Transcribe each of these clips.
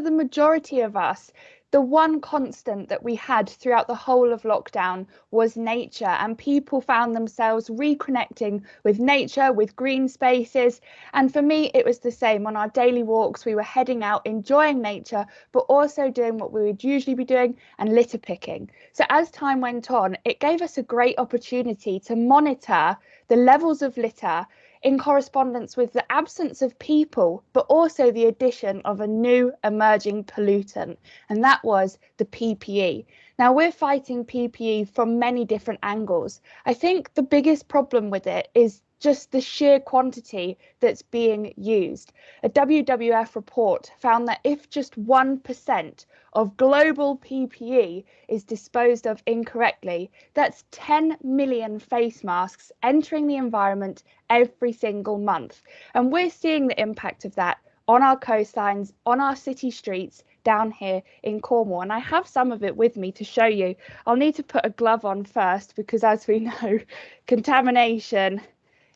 for the majority of us, the one constant that we had throughout the whole of lockdown was nature, and people found themselves reconnecting with nature, with green spaces. And for me, it was the same. On our daily walks, we were heading out, enjoying nature, but also doing what we would usually be doing, and litter picking. So as time went on, it gave us a great opportunity to monitor the levels of litter in correspondence with the absence of people, but also the addition of a new emerging pollutant, and that was the PPE. Now, we're fighting PPE from many different angles. I think the biggest problem with it is just the sheer quantity that's being used. A WWF report found that if just 1% of global PPE is disposed of incorrectly, that's 10 million face masks entering the environment every single month. And we're seeing the impact of that on our coastlines, on our city streets down here in Cornwall. And I have some of it with me to show you. I'll need to put a glove on first because, as we know, contamination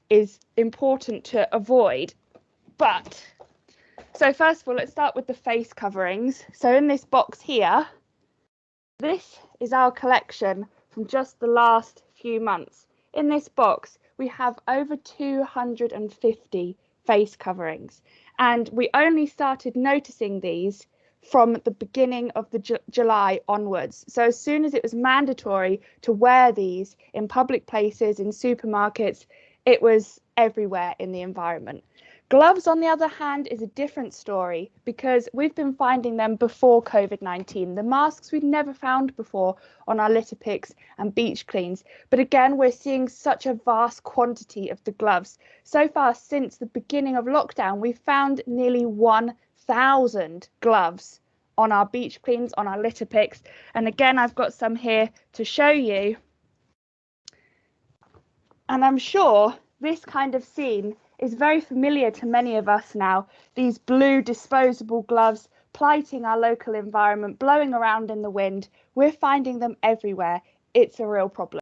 is important to avoid. But so first of all, let's start with the face coverings. So in this box here, this is our collection from just the last few months. In this box, we have over 250 face coverings, and we only started noticing these from the beginning of the July onwards. So as soon as it was mandatory to wear these in public places, in supermarkets, it was everywhere in the environment. Gloves, on the other hand, is a different story because we've been finding them before COVID-19. The masks we'd never found before on our litter picks and beach cleans. But again, we're seeing such a vast quantity of the gloves. So far, since the beginning of lockdown, we've found nearly 1,000 gloves on our beach cleans, on our litter picks. And again, I've got some here to show you. And I'm sure this kind of scene is very familiar to many of us now. These blue disposable gloves plighting our local environment, blowing around in the wind. We're finding them everywhere. It's a real problem.